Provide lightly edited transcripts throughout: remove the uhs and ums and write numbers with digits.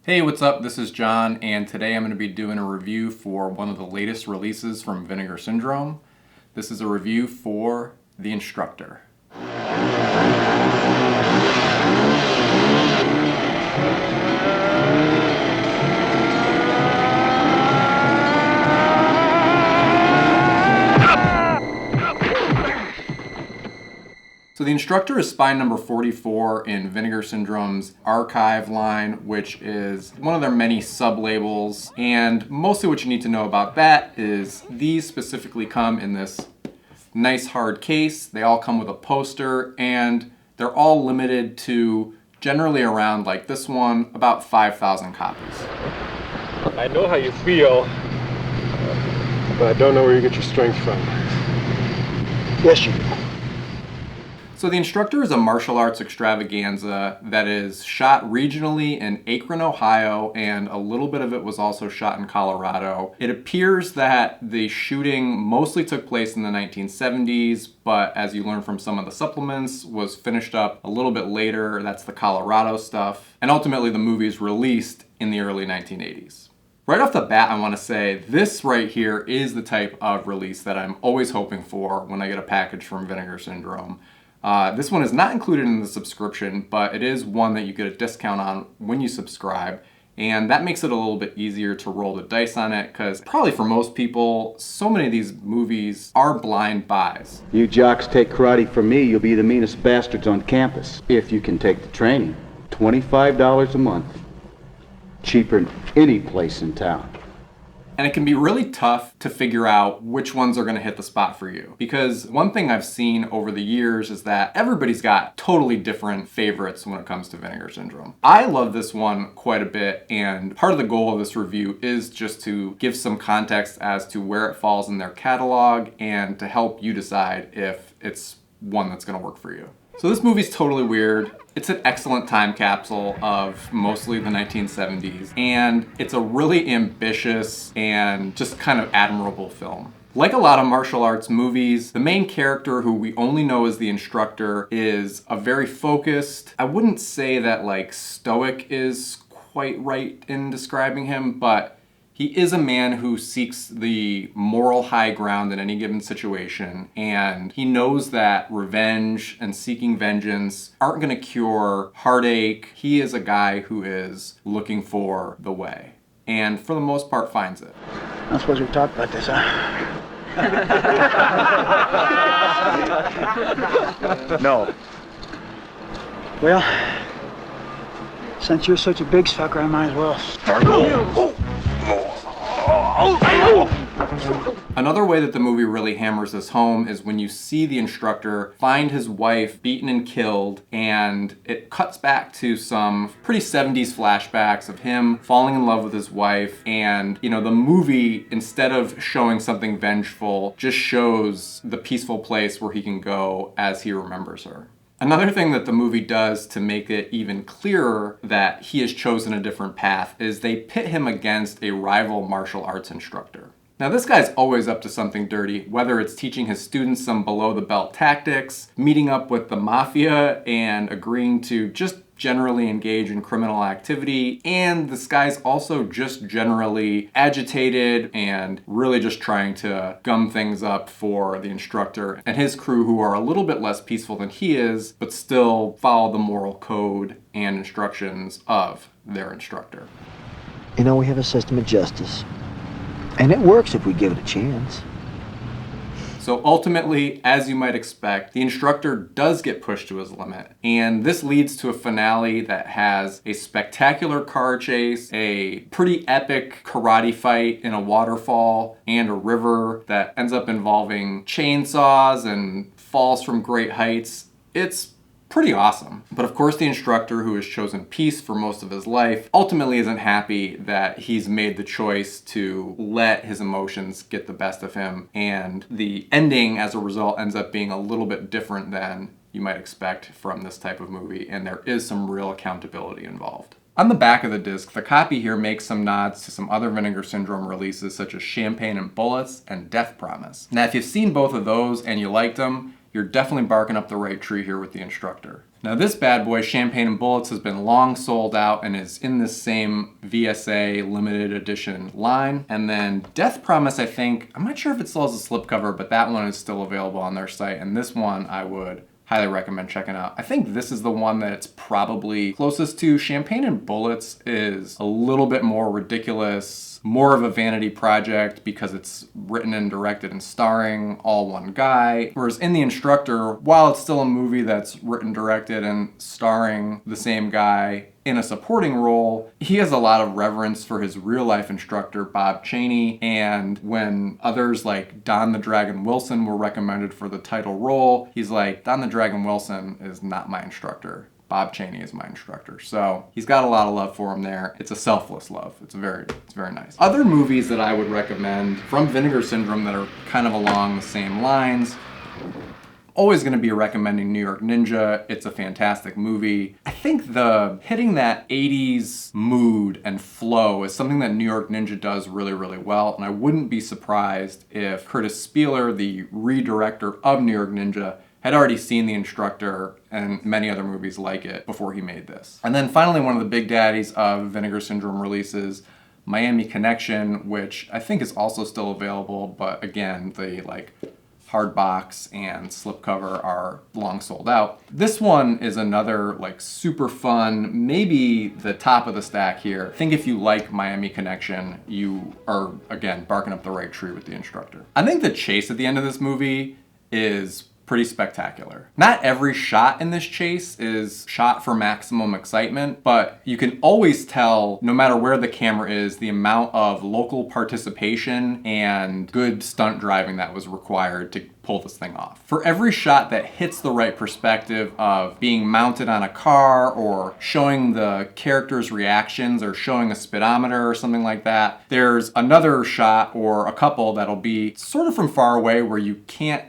Hey, what's up? This is John, and today I'm going to be doing a review for one of the latest releases from Vinegar Syndrome. This is a review for The Instructor. So The Instructor is spine number 44 in Vinegar Syndrome's archive line, which is one of their many sub-labels. And mostly what you need to know about that is these specifically come in this nice hard case. They all come with a poster, and they're all limited to generally around, like this one, about 5,000 copies. I know how you feel, but I don't know where you get your strength from. Yes, you do. So The Instructor is a martial arts extravaganza that is shot regionally in Akron, Ohio, and a little bit of it was also shot in Colorado. It appears that the shooting mostly took place in the 1970s, but as you learn from some of the supplements, was finished up a little bit later. That's the Colorado stuff. And ultimately the movie is released in the early 1980s. Right off the bat, I want to say this right here is the type of release that I'm always hoping for when I get a package from Vinegar Syndrome. This one is not included in the subscription, but it is one that you get a discount on when you subscribe, and that makes it a little bit easier to roll the dice on it, because probably for most people, so many of these movies are blind buys. You jocks take karate from me, you'll be the meanest bastards on campus, if you can take the training. $25 a month. Cheaper than any place in town. And it can be really tough to figure out which ones are going to hit the spot for you. Because one thing I've seen over the years is that everybody's got totally different favorites when it comes to Vinegar Syndrome. I love this one quite a bit, and part of the goal of this review is just to give some context as to where it falls in their catalog and to help you decide if it's one that's going to work for you. So this movie's totally weird. It's an excellent time capsule of mostly the 1970s, and it's a really ambitious and just kind of admirable film. Like a lot of martial arts movies, the main character, who we only know as the Instructor, is a very focused, I wouldn't say that like stoic is quite right in describing him, but he is a man who seeks the moral high ground in any given situation, and he knows that revenge and seeking vengeance aren't going to cure heartache. He is a guy who is looking for the way, and for the most part finds it. I suppose we talked about this, huh? No. Well, since you're such a big sucker, I might as well. Another way that the movie really hammers this home is when you see the Instructor find his wife beaten and killed, and it cuts back to some pretty 70s flashbacks of him falling in love with his wife, and the movie, instead of showing something vengeful, just shows the peaceful place where he can go as he remembers her. Another thing that the movie does to make it even clearer that he has chosen a different path is they pit him against a rival martial arts instructor. Now this guy's always up to something dirty, whether it's teaching his students some below-the-belt tactics, meeting up with the mafia, and agreeing to just generally engage in criminal activity, and this guy's also just generally agitated and really just trying to gum things up for the Instructor and his crew, who are a little bit less peaceful than he is, but still follow the moral code and instructions of their instructor. You know, we have a system of justice, and it works if we give it a chance. So ultimately, as you might expect, the Instructor does get pushed to his limit. And this leads to a finale that has a spectacular car chase, a pretty epic karate fight in a waterfall, and a river that ends up involving chainsaws and falls from great heights. It's pretty awesome. But of course the Instructor, who has chosen peace for most of his life, ultimately isn't happy that he's made the choice to let his emotions get the best of him, and the ending as a result ends up being a little bit different than you might expect from this type of movie, and there is some real accountability involved. On the back of the disc, the copy here makes some nods to some other Vinegar Syndrome releases such as Champagne and Bullets and Death Promise. Now if you've seen both of those and you liked them, you're definitely barking up the right tree here with the Instructor. Now this bad boy, Champagne and Bullets, has been long sold out and is in this same VSA limited edition line. And then Death Promise, I think, I'm not sure if it still has a slipcover, but that one is still available on their site. And this one I would highly recommend checking out. I think this is the one that's probably closest to. Champagne and Bullets is a little bit more ridiculous, more of a vanity project because it's written and directed and starring all one guy. Whereas in The Instructor, while it's still a movie that's written, directed, and starring the same guy in a supporting role, he has a lot of reverence for his real life instructor, Bob Chaney. And when others like Don the Dragon Wilson were recommended for the title role, he's like, Don the Dragon Wilson is not my instructor. Bob Chaney is my instructor. So he's got a lot of love for him there. It's a selfless love. It's very nice. Other movies that I would recommend from Vinegar Syndrome that are kind of along the same lines. Always going to be recommending New York Ninja. It's a fantastic movie. I think the hitting that 80s mood and flow is something that New York Ninja does really well, and I wouldn't be surprised if Curtis Spieler, the redirector of New York Ninja, had already seen The Instructor and many other movies like it before he made this. And then finally, one of the big daddies of Vinegar Syndrome releases, Miami Connection, which I think is also still available, but again, the hard box and slipcover are long sold out. This one is another super fun, maybe the top of the stack here. I think if you like Miami Connection, you are, again, barking up the right tree with The Instructor. I think the chase at the end of this movie is pretty spectacular. Not every shot in this chase is shot for maximum excitement, but you can always tell, no matter where the camera is, the amount of local participation and good stunt driving that was required to pull this thing off. For every shot that hits the right perspective of being mounted on a car or showing the character's reactions or showing a speedometer or something like that, there's another shot or a couple that'll be sort of from far away where you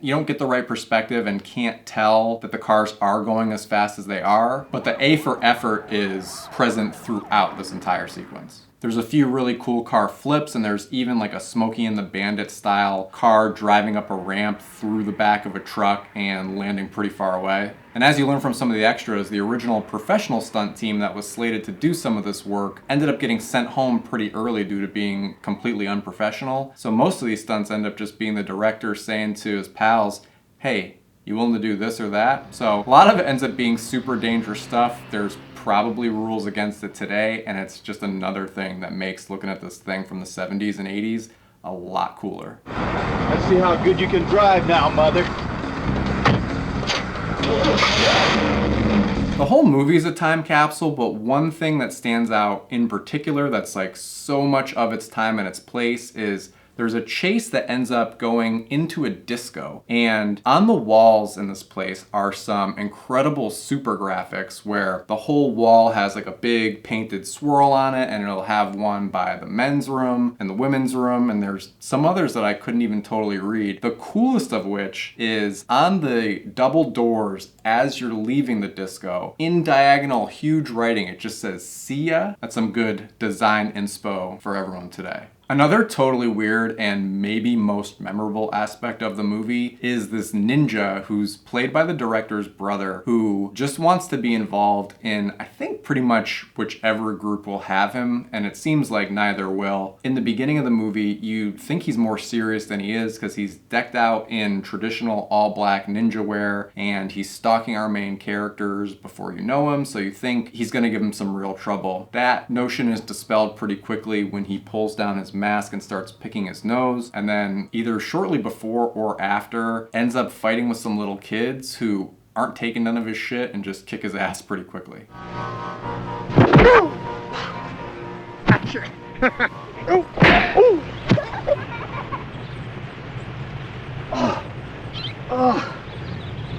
don't get the right perspective and can't tell that the cars are going as fast as they are, but the A for effort is present throughout this entire sequence. There's a few really cool car flips, and there's even a Smokey and the Bandit style car driving up a ramp through the back of a truck and landing pretty far away. And as you learn from some of the extras, the original professional stunt team that was slated to do some of this work ended up getting sent home pretty early due to being completely unprofessional. So most of these stunts end up just being the director saying to his pals, hey, you willing to do this or that? So a lot of it ends up being super dangerous stuff. There's probably rules against it today, and it's just another thing that makes looking at this thing from the 70s and 80s a lot cooler. Let's see how good you can drive now, mother. The whole movie is a time capsule, but one thing that stands out in particular that's so much of its time and its place is there's a chase that ends up going into a disco. And on the walls in this place are some incredible super graphics where the whole wall has a big painted swirl on it, and it'll have one by the men's room and the women's room, and there's some others that I couldn't even totally read. The coolest of which is on the double doors as you're leaving the disco, in diagonal huge writing, it just says, "See ya." That's some good design inspo for everyone today. Another totally weird and maybe most memorable aspect of the movie is this ninja who's played by the director's brother, who just wants to be involved in, I think, pretty much whichever group will have him, and it seems like neither will. In the beginning of the movie, you think he's more serious than he is because he's decked out in traditional all-black ninja wear, and he's stalking our main characters before you know him, so you think he's gonna give him some real trouble. That notion is dispelled pretty quickly when he pulls down his mask and starts picking his nose, and then either shortly before or after ends up fighting with some little kids who aren't taking none of his shit and just kick his ass pretty quickly.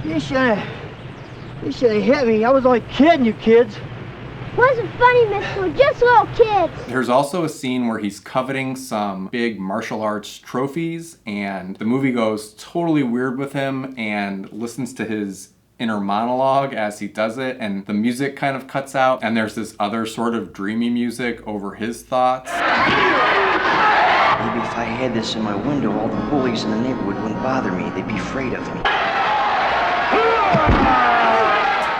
You should have hit me. I was only kidding you kids. Wasn't funny, mister. We're just little kids. There's also a scene where he's coveting some big martial arts trophies, and the movie goes totally weird with him and listens to his inner monologue as he does it, and the music kind of cuts out, and there's this other sort of dreamy music over his thoughts. Maybe if I had this in my window, all the bullies in the neighborhood wouldn't bother me. They'd be afraid of me.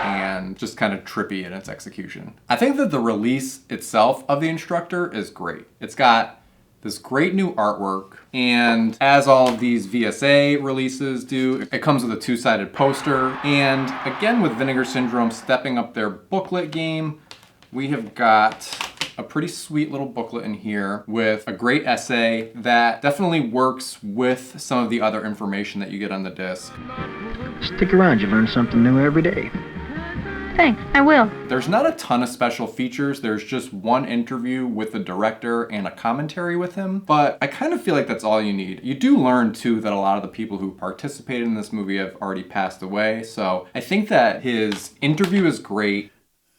And and just kind of trippy in its execution. I think that the release itself of the Instructor is great. It's got this great new artwork, and as all of these VSA releases do, it comes with a two-sided poster. And again, with Vinegar Syndrome stepping up their booklet game, we have got a pretty sweet little booklet in here with a great essay that definitely works with some of the other information that you get on the disc. Stick around, you learn something new every day. Thanks, I will. There's not a ton of special features. There's just one interview with the director and a commentary with him, but I kind of feel like that's all you need. You do learn too that a lot of the people who participated in this movie have already passed away, so I think that his interview is great.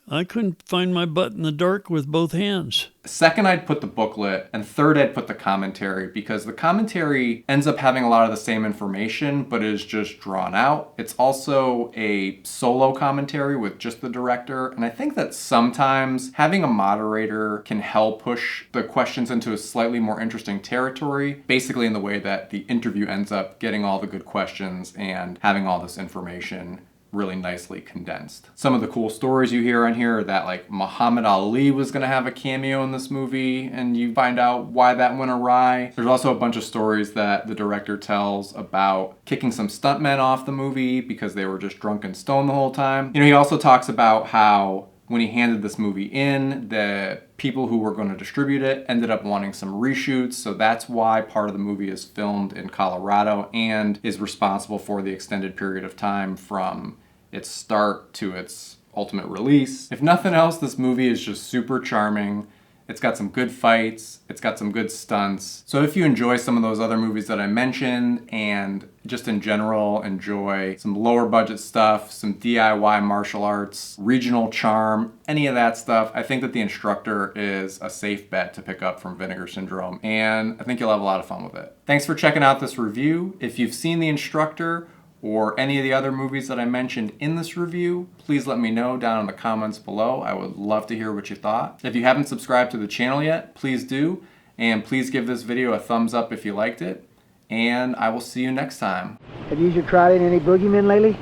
I couldn't find my butt in the dark with both hands. Second, I'd put the booklet, and third, I'd put the commentary, because the commentary ends up having a lot of the same information, but is just drawn out. It's also a solo commentary with just the director, and I think that sometimes having a moderator can help push the questions into a slightly more interesting territory, basically in the way that the interview ends up getting all the good questions and having all this information really nicely condensed. Some of the cool stories you hear on here are that like Muhammad Ali was gonna have a cameo in this movie, and you find out why that went awry. There's also a bunch of stories that the director tells about kicking some stuntmen off the movie because they were just drunk and stoned the whole time. You know, he also talks about how when he handed this movie in, the people who were going to distribute it ended up wanting some reshoots, so that's why part of the movie is filmed in Colorado and is responsible for the extended period of time from its start to its ultimate release. If nothing else, this movie is just super charming. It's got some good fights, it's got some good stunts. So if you enjoy some of those other movies that I mentioned, and just in general enjoy some lower budget stuff, some DIY martial arts, regional charm, any of that stuff, I think that The Instructor is a safe bet to pick up from Vinegar Syndrome, and I think you'll have a lot of fun with it. Thanks for checking out this review. If you've seen The Instructor, or any of the other movies that I mentioned in this review, please let me know down in the comments below. I would love to hear what you thought. If you haven't subscribed to the channel yet, please do, and please give this video a thumbs up if you liked it, and I will see you next time. Have you tried any boogeymen lately?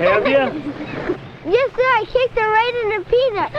Have you? Yes, sir, I kicked her right in the peanut.